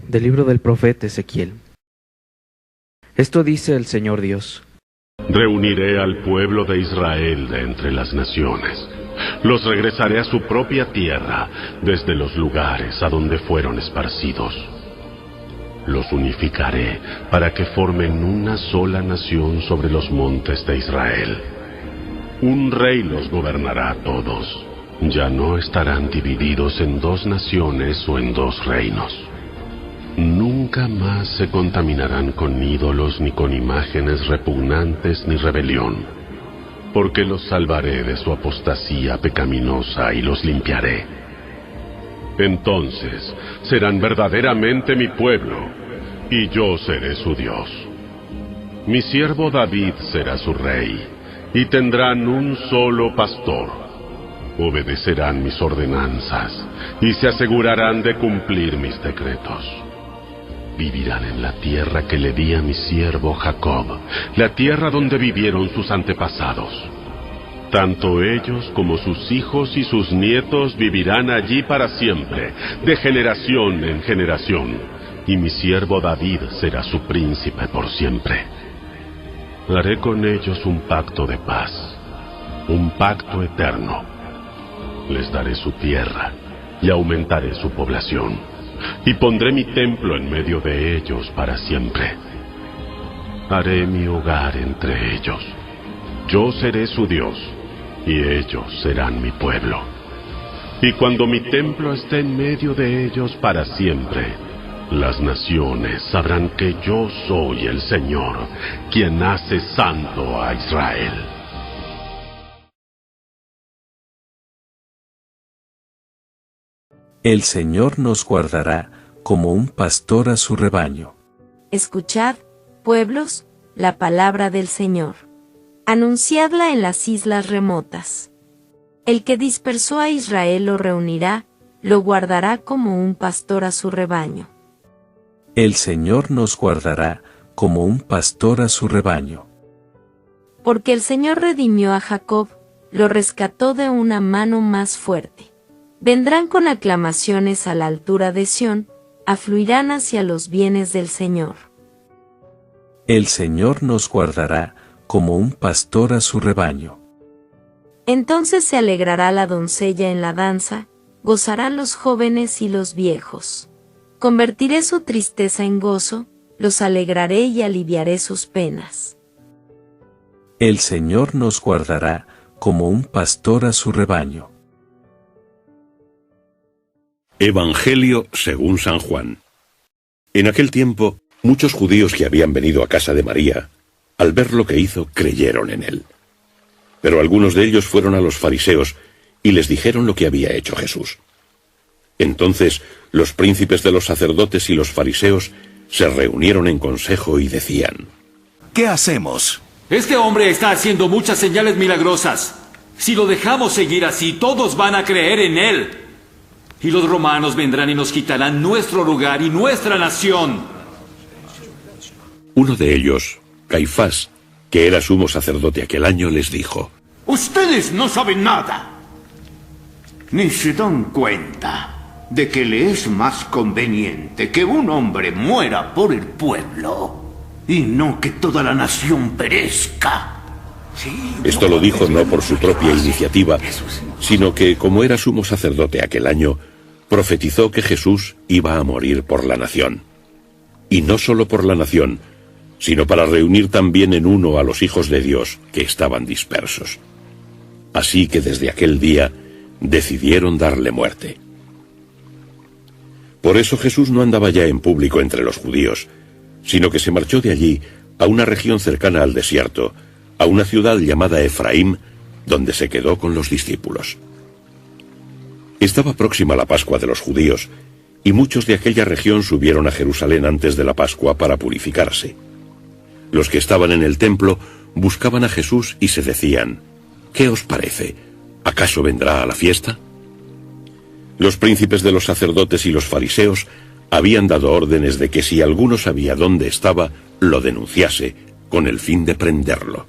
Del libro del profeta Ezequiel. Esto dice el Señor Dios. Reuniré al pueblo de Israel de entre las naciones. Los regresaré a su propia tierra, desde los lugares a donde fueron esparcidos. Los unificaré para que formen una sola nación sobre los montes de Israel. Un rey los gobernará a todos. Ya no estarán divididos en dos naciones o en dos reinos. Nunca más se contaminarán con ídolos, ni con imágenes repugnantes, ni rebelión, porque los salvaré de su apostasía pecaminosa y los limpiaré. Entonces serán verdaderamente mi pueblo, y yo seré su Dios. Mi siervo David será su rey, y tendrán un solo pastor. Obedecerán mis ordenanzas, y se asegurarán de cumplir mis decretos. Vivirán en la tierra que le di a mi siervo Jacob, la tierra donde vivieron sus antepasados. Tanto ellos como sus hijos y sus nietos vivirán allí para siempre, de generación en generación, y mi siervo David será su príncipe por siempre. Haré con ellos un pacto de paz, un pacto eterno. Les daré su tierra y aumentaré su población, y pondré mi templo en medio de ellos para siempre. Haré mi hogar entre ellos. Yo seré su Dios, y ellos serán mi pueblo. Y cuando mi templo esté en medio de ellos para siempre, las naciones sabrán que yo soy el Señor, quien hace santo a Israel. El Señor nos guardará como un pastor a su rebaño. Escuchad, pueblos, la palabra del Señor. Anunciadla en las islas remotas. El que dispersó a Israel lo reunirá, lo guardará como un pastor a su rebaño. El Señor nos guardará como un pastor a su rebaño. Porque el Señor redimió a Jacob, lo rescató de una mano más fuerte. Vendrán con aclamaciones a la altura de Sión, afluirán hacia los bienes del Señor. El Señor nos guardará como un pastor a su rebaño. Entonces se alegrará la doncella en la danza, gozarán los jóvenes y los viejos. Convertiré su tristeza en gozo, los alegraré y aliviaré sus penas. El Señor nos guardará como un pastor a su rebaño. Evangelio según San Juan. En aquel tiempo, muchos judíos que habían venido a casa de María, al ver lo que hizo, creyeron en él. Pero algunos de ellos fueron a los fariseos y les dijeron lo que había hecho Jesús. Entonces, los príncipes de los sacerdotes y los fariseos se reunieron en consejo y decían: ¿Qué hacemos? Este hombre está haciendo muchas señales milagrosas. Si lo dejamos seguir así, todos van a creer en él. Y los romanos vendrán y nos quitarán nuestro lugar y nuestra nación. Uno de ellos, Caifás, que era sumo sacerdote aquel año, les dijo: Ustedes no saben nada, ni se dan cuenta de que le es más conveniente que un hombre muera por el pueblo y no que toda la nación perezca. Esto lo dijo no por su propia iniciativa, sino que, como era sumo sacerdote aquel año, profetizó que Jesús iba a morir por la nación. Y no solo por la nación, sino para reunir también en uno a los hijos de Dios que estaban dispersos. Así que desde aquel día decidieron darle muerte. Por eso Jesús no andaba ya en público entre los judíos, sino que se marchó de allí a una región cercana al desierto, a una ciudad llamada Efraín, donde se quedó con los discípulos. Estaba próxima la Pascua de los judíos, y muchos de aquella región subieron a Jerusalén antes de la Pascua para purificarse. Los que estaban en el templo buscaban a Jesús y se decían: ¿Qué os parece? ¿Acaso vendrá a la fiesta? Los príncipes de los sacerdotes y los fariseos habían dado órdenes de que si alguno sabía dónde estaba, lo denunciase, con el fin de prenderlo.